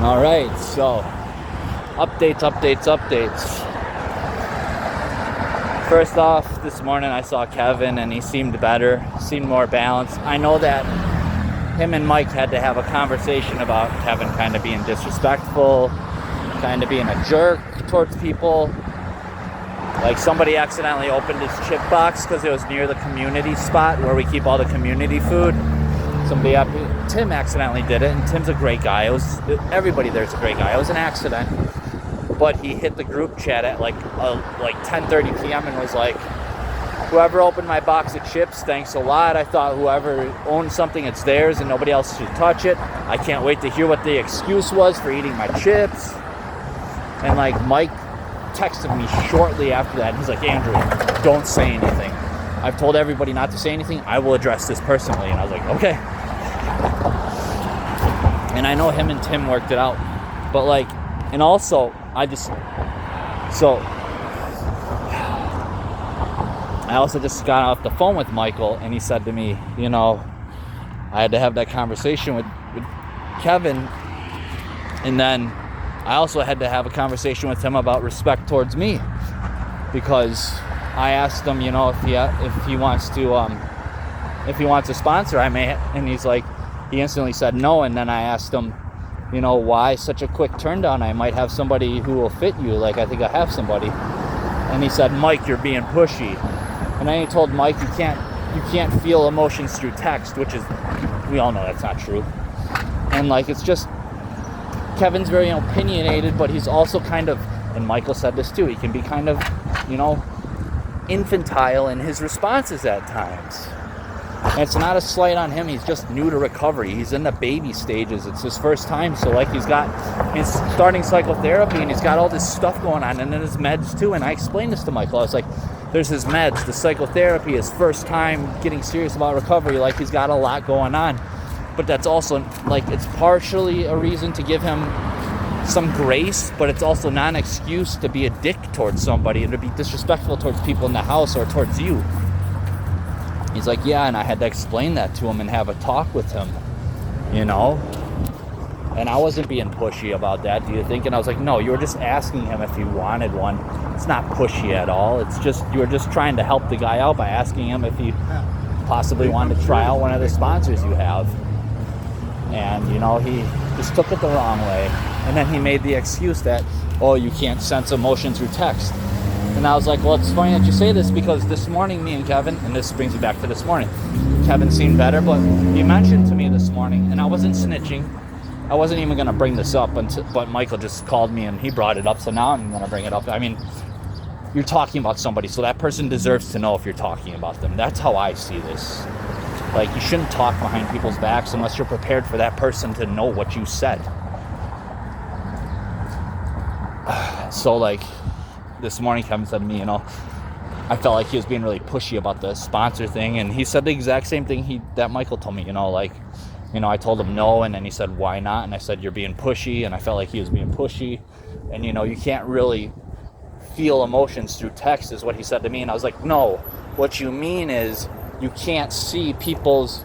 All right, so updates. First off, this morning I saw Kevin and he seemed better, seemed more balanced. I know that him and Mike had to have a conversation about Kevin kind of being disrespectful, kind of being a jerk towards people. Like somebody accidentally opened his chip box because it was near the community spot where we keep all the community food. Tim accidentally did it, and Tim's a great guy. Everybody there's a great guy. It was an accident, but he hit the group chat at like 10:30 p.m. and was like, "Whoever opened my box of chips, thanks a lot. I thought whoever owned something, it's theirs, and nobody else should touch it. I can't wait to hear what the excuse was for eating my chips." And like Mike texted me shortly after that, and he's like, "Andrew, don't say anything. I've told everybody not to say anything. I will address this personally." And I was like, "Okay." And I know him and Tim worked it out, but like, and also I also just got off the phone with Michael, and he said to me, I had to have that conversation with Kevin, and then I also had to have a conversation with him about respect towards me, because I asked him, if he wants to sponsor, and he instantly said no. And then I asked him, why such a quick turn down? I might have somebody who will fit you. Like, I think I have somebody. And he said, "Mike, you're being pushy." And then he told Mike, you can't feel emotions through text, which is, we all know that's not true. And like, it's just, Kevin's very opinionated, but he's also kind of, and Michael said this too, he can be kind of, infantile in his responses at times. And it's not a slight on him. He's just new to recovery. He's in the baby stages. It's his first time. So like, he's starting psychotherapy, and he's got all this stuff going on, and then his meds too. And I explained this to Michael. I was like, there's his meds, the psychotherapy, his first time getting serious about recovery. Like, he's got a lot going on. But that's also, like, it's partially a reason to give him some grace, but it's also not an excuse to be a dick towards somebody and to be disrespectful towards people in the house or towards you. He's like, yeah, and I had to explain that to him and have a talk with him, And I wasn't being pushy about that, do you think? And I was like, no, you were just asking him if he wanted one. It's not pushy at all. It's just, you were just trying to help the guy out by asking him if he possibly wanted to try out one of the sponsors you have. And, he just took it the wrong way. And then he made the excuse that, you can't sense emotion through text. And I was like, well, it's funny that you say this, because this morning, me and Kevin, and this brings me back to this morning, Kevin seemed better, but he mentioned to me this morning, and I wasn't snitching. I wasn't even going to bring this up, but Michael just called me and he brought it up, so now I'm going to bring it up. I mean, you're talking about somebody, so that person deserves to know if you're talking about them. That's how I see this. Like, you shouldn't talk behind people's backs unless you're prepared for that person to know what you said. So, like, this morning Kevin said to me, I felt like he was being really pushy about the sponsor thing, and he said the exact same thing that Michael told me, I told him no, and then he said, why not? And I said, you're being pushy, and I felt like he was being pushy, and you can't really feel emotions through text, is what he said to me. And I was like, no, what you mean is you can't see people's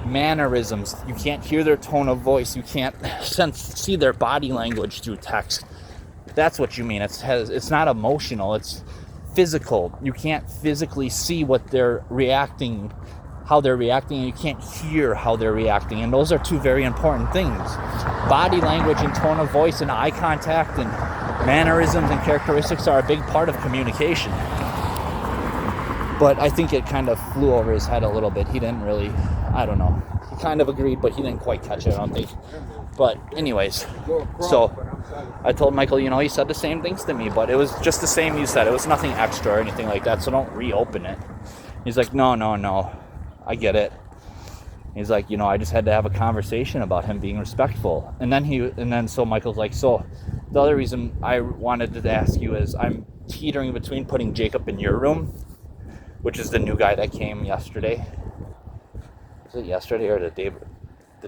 mannerisms, you can't hear their tone of voice, you can't see their body language through text. That's what you mean. It's not emotional, it's physical. You can't physically see what they're reacting, how they're reacting, and you can't hear how they're reacting. And those are two very important things. Body language and tone of voice and eye contact and mannerisms and characteristics are a big part of communication. But I think it kind of flew over his head a little bit. He didn't really, I don't know. He kind of agreed, but he didn't quite catch it, I don't think. But anyways, so I told Michael, he said the same things to me, but it was just the same you said. It was nothing extra or anything like that, so don't reopen it. He's like, no, I get it. He's like, I just had to have a conversation about him being respectful. And then so Michael's like, so the other reason I wanted to ask you is I'm teetering between putting Jacob in your room, which is the new guy that came yesterday. Was it yesterday or the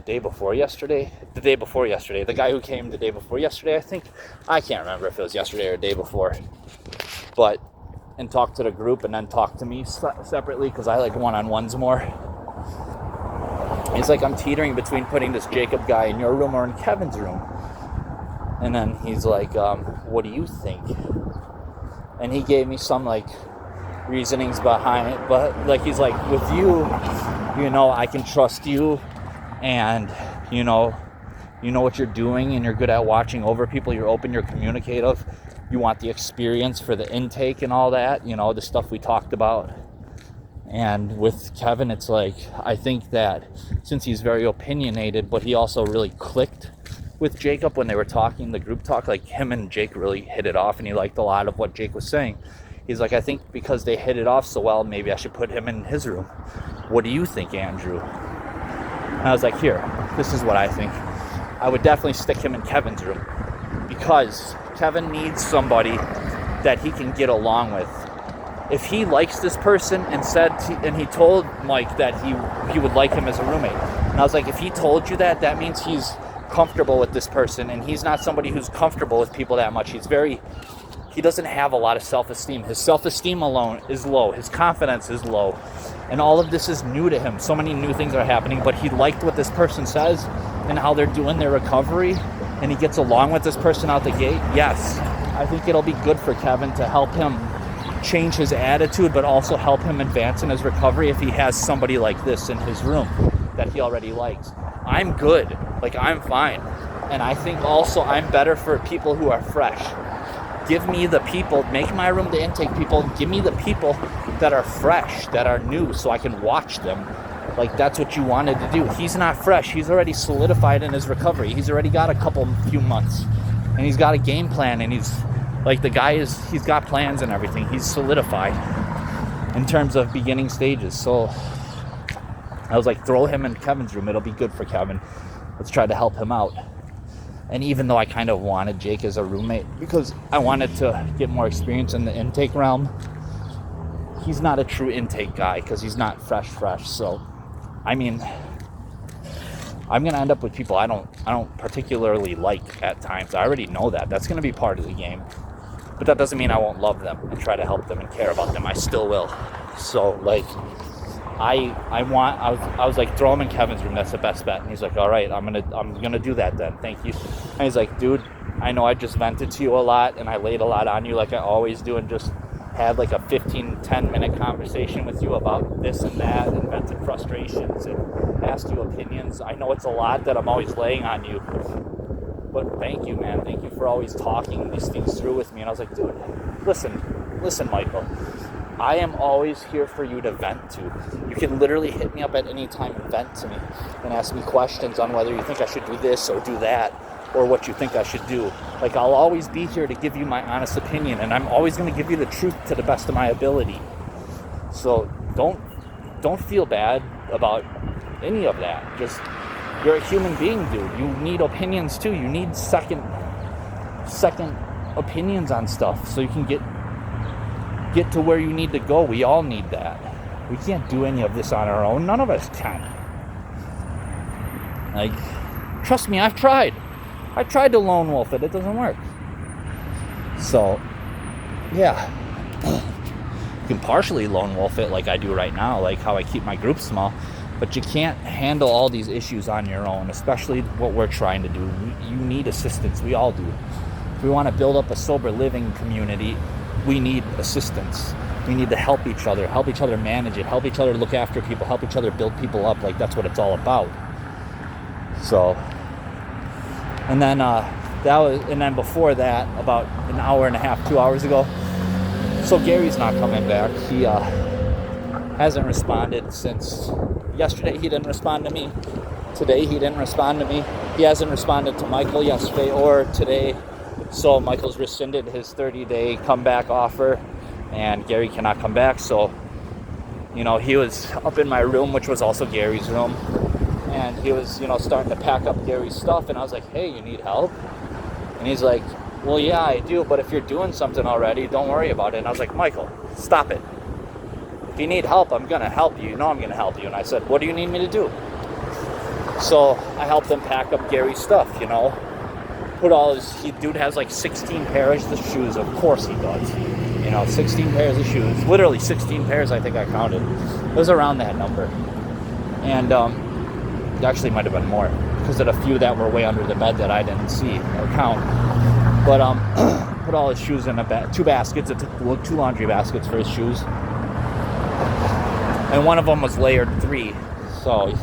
day before yesterday? The day before yesterday. The guy who came the day before yesterday, I think. I can't remember if it was yesterday or the day before. And talk to the group and then talk to me separately, because I like one-on-ones more. It's like I'm teetering between putting this Jacob guy in your room or in Kevin's room. And then he's like, what do you think? And he gave me some like reasonings behind it, but like he's like, with you, I can trust you, and you know what you're doing, and you're good at watching over people, you're open, you're communicative, you want the experience for the intake and all that, the stuff we talked about. And with Kevin, it's like, I think that since he's very opinionated, but he also really clicked with Jacob when they were talking, the group talk, like him and Jake really hit it off, and he liked a lot of what Jake was saying. He's like, I think because they hit it off so well, maybe I should put him in his room. What do you think, Andrew? And I was like, here, this is what I think. I would definitely stick him in Kevin's room, because Kevin needs somebody that he can get along with. If he likes this person and he told Mike that he would like him as a roommate. And I was like, if he told you that, that means he's comfortable with this person, and he's not somebody who's comfortable with people that much. He doesn't have a lot of self-esteem. His self-esteem alone is low. His confidence is low. And all of this is new to him. So many new things are happening, but he liked what this person says and how they're doing their recovery, and he gets along with this person out the gate. Yes, I think it'll be good for Kevin to help him change his attitude, but also help him advance in his recovery if he has somebody like this in his room that he already likes. I'm good. Like, I'm fine. And I think also I'm better for people who are fresh. Give me the people, make my room the intake people, give me the people that are fresh, that are new, so I can watch them. Like, that's what you wanted to do. He's not fresh. He's already solidified in his recovery. He's already got a few months. And he's got a game plan, and he's got plans and everything. He's solidified in terms of beginning stages. So I was like, throw him in Kevin's room. It'll be good for Kevin. Let's try to help him out. And even though I kind of wanted Jake as a roommate because I wanted to get more experience in the intake realm, he's not a true intake guy because he's not fresh. So, I mean, I'm going to end up with people I don't particularly like at times. I already know that. That's going to be part of the game. But that doesn't mean I won't love them and try to help them and care about them. I still will. So, like, I was like, throw him in Kevin's room. That's the best bet. And he's like, all right, I'm gonna do that then. Thank you. And he's like, dude, I know I just vented to you a lot and I laid a lot on you like I always do, and just had like a 10 minute conversation with you about this and that, and vented frustrations and asked you opinions. I know it's a lot that I'm always laying on you, but thank you, man. Thank you for always talking these things through with me. And I was like, dude, listen, Michael. I am always here for you to vent to. You can literally hit me up at any time and vent to me and ask me questions on whether you think I should do this or do that, or what you think I should do. Like, I'll always be here to give you my honest opinion, and I'm always going to give you the truth to the best of my ability. So don't feel bad about any of that. Just, you're a human being, dude. You need opinions too. You need second opinions on stuff so you can get to where you need to go. We all need that. We can't do any of this on our own. None of us can. Like, trust me, I've tried to lone wolf it. It doesn't work. So, yeah. You can partially lone wolf it like I do right now, like how I keep my group small, but you can't handle all these issues on your own, especially what we're trying to do. You need assistance. We all do. If we want to build up a sober living community, we need assistance. We need to help each other manage it, help each other look after people, help each other build people up. Like, that's what it's all about. So, and then before that, about an hour and a half, 2 hours ago, so Gary's not coming back. He hasn't responded since yesterday. He didn't respond to me. Today he didn't respond to me. He hasn't responded to Michael yesterday or today. So Michael's rescinded his 30-day comeback offer, and Gary cannot come back. So, he was up in my room, which was also Gary's room, and he was, starting to pack up Gary's stuff, and I was like, hey, you need help? And he's like, well, yeah, I do, but if you're doing something already, don't worry about it. And I was like, Michael, stop it. If you need help, I'm going to help you. I'm going to help you. And I said, what do you need me to do? So I helped him pack up Gary's stuff, dude has like 16 pairs of shoes. Of course he does. 16 pairs of shoes. Literally 16 pairs, I think I counted. It was around that number. And it actually might have been more. because of the few that were way under the bed that I didn't see or count. But put all his shoes in two baskets. It took 2 laundry baskets for his shoes, and one of them was layered 3. So,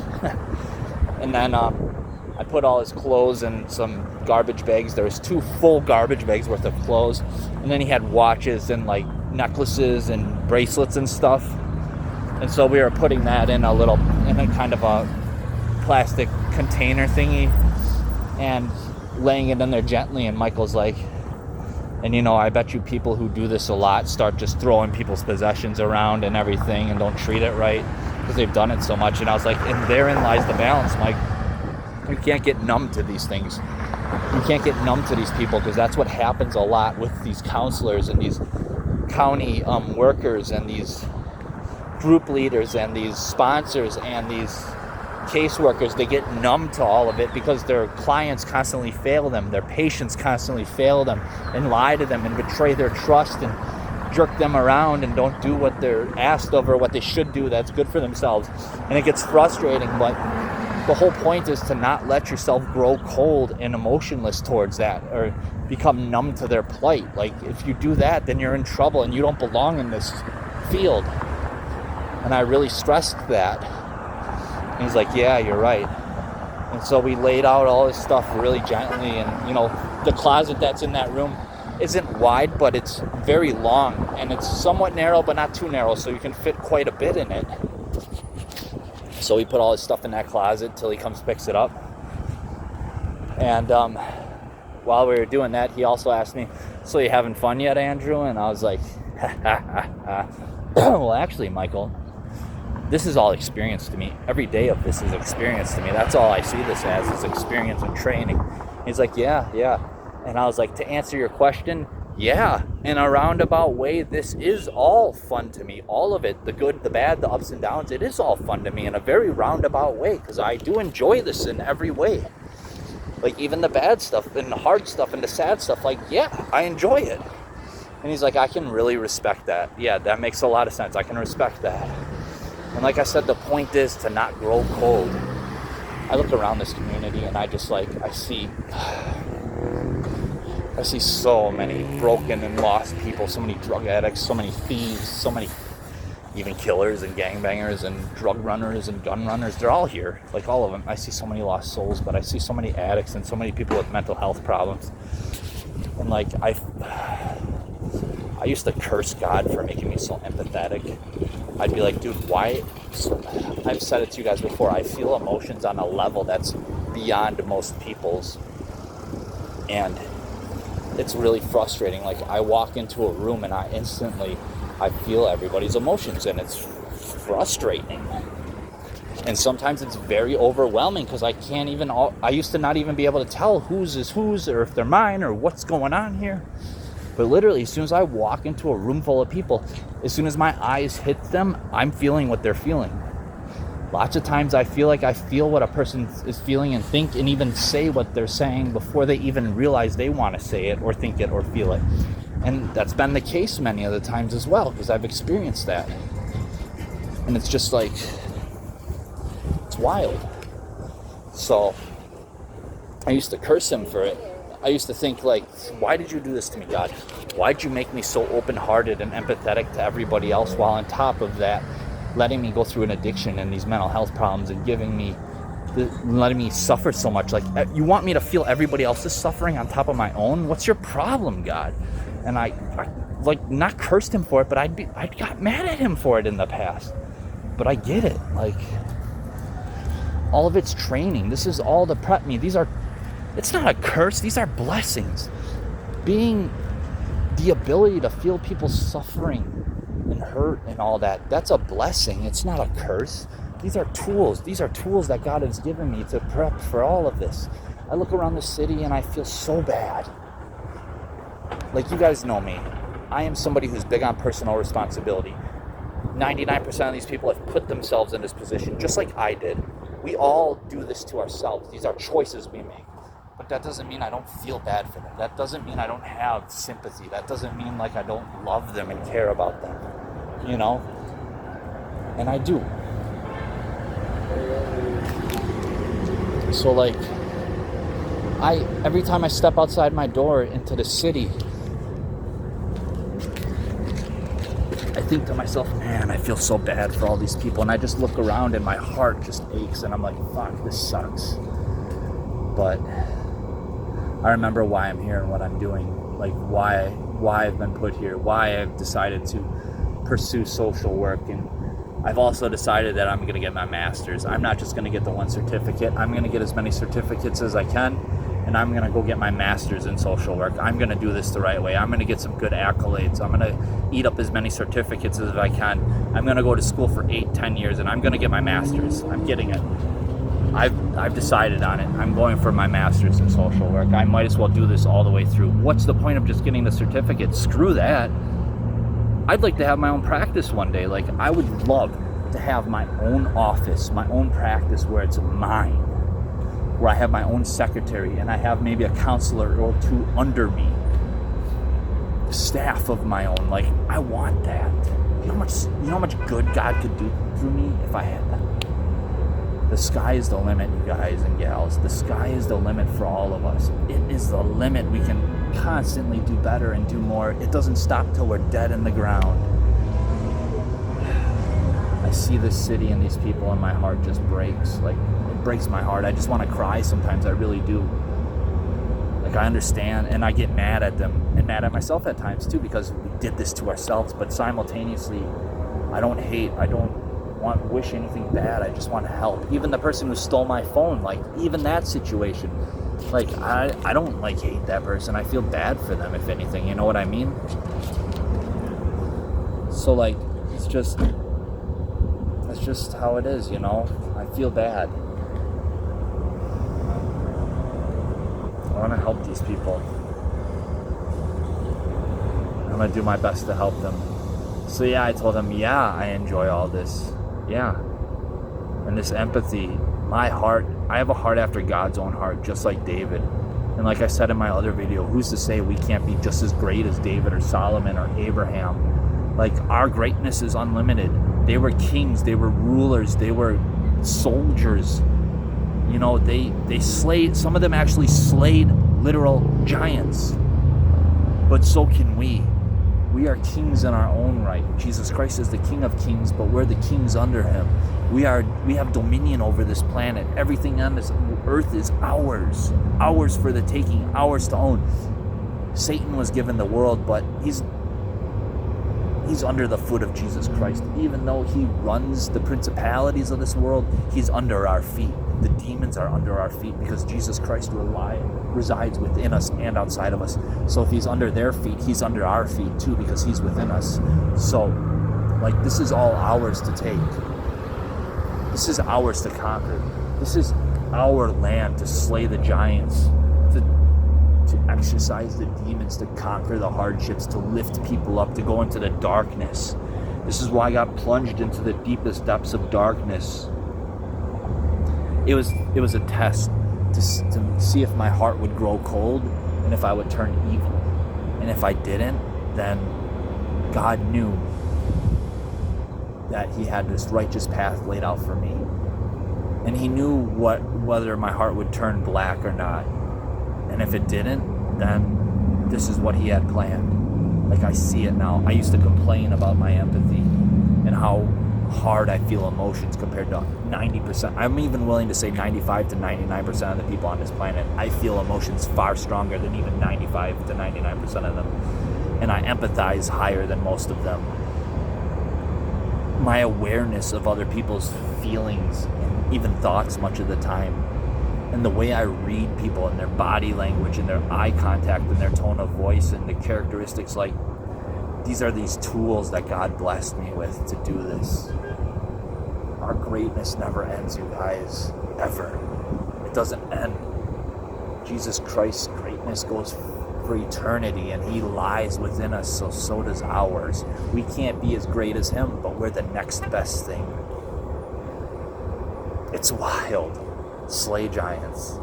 and then I put all his clothes in some garbage bags. There was 2 full garbage bags worth of clothes, and then he had watches and like necklaces and bracelets and stuff. And so we were putting that in a kind of a plastic container thingy and laying it in there gently. And Michael's like, and you know, I bet you people who do this a lot start just throwing people's possessions around and everything and don't treat it right because they've done it so much. And I was like, and therein lies the balance, Mike. You can't get numb to these things. You can't get numb to these people, because that's what happens a lot with these counselors and these county workers and these group leaders and these sponsors and these caseworkers. They get numb to all of it because their clients constantly fail them, their patients constantly fail them and lie to them and betray their trust and jerk them around and don't do what they're asked of or what they should do that's good for themselves. And it gets frustrating, but the whole point is to not let yourself grow cold and emotionless towards that or become numb to their plight. Like, if you do that, then you're in trouble and you don't belong in this field. And I really stressed that. And he's like, yeah, you're right. And so we laid out all this stuff really gently. And, you know, the closet that's in that room isn't wide, but it's very long. And it's somewhat narrow, but not too narrow. So you can fit quite a bit in it. So we put all his stuff in that closet till he comes picks it up. And while we were doing that, he also asked me, so you having fun yet, Andrew? And I was like, well, actually, Michael, this is all experience to me. Every day of this is experience to me. That's all I see this as, is experience and training. He's like, yeah. And I was like, to answer your question, yeah, in a roundabout way, this is all fun to me. All of it, the good, the bad, the ups and downs, it is all fun to me in a very roundabout way, because I do enjoy this in every way. Like, even the bad stuff and the hard stuff and the sad stuff, like, yeah, I enjoy it. And he's like, I can really respect that. Yeah, that makes a lot of sense. I can respect that. And like I said, the point is to not grow cold. I look around this community and I just like, I see so many broken and lost people, so many drug addicts, so many thieves, so many even killers and gangbangers and drug runners and gun runners. They're all here, like all of them. I see so many lost souls, but I see so many addicts and so many people with mental health problems. And like, I used to curse God for making me so empathetic. I'd be like, dude, why? I've said it to you guys before. I feel emotions on a level that's beyond most people's. And it's really frustrating. Like, I walk into a room and I feel everybody's emotions, and it's frustrating. And sometimes it's very overwhelming because I used to not even be able to tell whose is whose, or if they're mine, or what's going on here. But literally, as soon as I walk into a room full of people, as soon as my eyes hit them, I'm feeling what they're feeling. Lots of times I feel like I feel what a person is feeling and think and even say what they're saying before they even realize they want to say it or think it or feel it. And that's been the case many of the times as well, because I've experienced that. And it's just like, it's wild. So I used to curse him for it. I used to think, like, why did you do this to me, God? Why'd you make me so open-hearted and empathetic to everybody else, while on top of that, letting me go through an addiction and these mental health problems and letting me suffer so much? Like, you want me to feel everybody else's suffering on top of my own? What's your problem, God? And I like, not cursed him for it, but I got mad at him for it in the past. But I get it. Like, all of it's training. This is all to prep me. It's not a curse. These are blessings. Being the ability to feel people's suffering and hurt and all that, that's a blessing. It's not a curse. These are tools. These are tools that God has given me to prep for all of this. I look around the city and I feel so bad. Like, you guys know me. I am somebody who's big on personal responsibility. 99% of these people have put themselves in this position, just like I did. We all do this to ourselves. These are choices we make. But that doesn't mean I don't feel bad for them. That doesn't mean I don't have sympathy. That doesn't mean like I don't love them and care about them. You know? And I do. So like, every time I step outside my door into the city, I think to myself, man, I feel so bad for all these people. And I just look around and my heart just aches and I'm like, fuck, this sucks. But I remember why I'm here and what I'm doing, like why I've been put here, why I've decided to pursue social work. And I've also decided that I'm going to get my master's. I'm not just going to get the one certificate. I'm going to get as many certificates as I can, and I'm going to go get my master's in social work. I'm going to do this the right way. I'm going to get some good accolades. I'm going to eat up as many certificates as I can. I'm going to go to school for 8-10 years, and I'm going to get my master's. I'm getting it. I've decided on it. I'm going for my master's in social work. I might as well do this all the way through. What's the point of just getting the certificate? Screw that. I'd like to have my own practice one day. Like, I would love to have my own office, my own practice where it's mine, where I have my own secretary and I have maybe a counselor or two under me, staff of my own. Like, I want that. You know how much good God could do through me if I had that? The sky is the limit, you guys and gals. The sky is the limit for all of us. It is the limit. We can constantly do better and do more. It doesn't stop till we're dead in the ground. I see this city and these people and my heart just breaks. Like, it breaks my heart. I just want to cry sometimes. I really do. Like, I understand and I get mad at them and mad at myself at times too, because we did this to ourselves. But simultaneously, I don't hate. I don't wish anything bad. I just want to help. Even the person who stole my phone, like, even that situation, like, I don't like hate that person. I feel bad for them, if anything, you know what I mean? So like, that's just how it is, you know? I feel bad. I want to help these people. I'm going to do my best to help them. So yeah, I told him, yeah, I enjoy all this. Yeah. And this empathy, my heart, I have a heart after God's own heart, just like David. And like I said in my other video, who's to say we can't be just as great as David or Solomon or Abraham? Like, our greatness is unlimited. They were kings, they were rulers, they were soldiers. You know, they slayed, some of them actually slayed literal giants. But so can we. We are kings in our own right. Jesus Christ is the King of Kings, but we're the kings under him. We have dominion over this planet. Everything on this earth is ours. Ours for the taking, ours to own. Satan was given the world, but he's under the foot of Jesus Christ. Even though he runs the principalities of this world, he's under our feet. The demons are under our feet because Jesus Christ resides within us and outside of us. So if he's under their feet, he's under our feet too, because he's within us. So, like, this is all ours to take. This is ours to conquer. This is our land to slay the giants, to exercise the demons, to conquer the hardships, to lift people up, to go into the darkness. This is why I got plunged into the deepest depths of darkness. It was a test to see if my heart would grow cold and if I would turn evil. And if I didn't, then God knew that he had this righteous path laid out for me. And he knew whether my heart would turn black or not. And if it didn't, then this is what he had planned. Like, I see it now. I used to complain about my empathy and how hard I feel emotions compared to 90%. I'm even willing to say 95 to 99% of the people on this planet. I feel emotions far stronger than even 95 to 99% of them. And I empathize higher than most of them. My awareness of other people's feelings and even thoughts much of the time, and the way I read people and their body language and their eye contact and their tone of voice and the characteristics, like, these are these tools that God blessed me with to do this. Our greatness never ends, you guys, ever. It doesn't end. Jesus Christ's greatness goes for eternity, and he lies within us, so does ours. We can't be as great as him, but we're the next best thing. It's wild. Slay giants.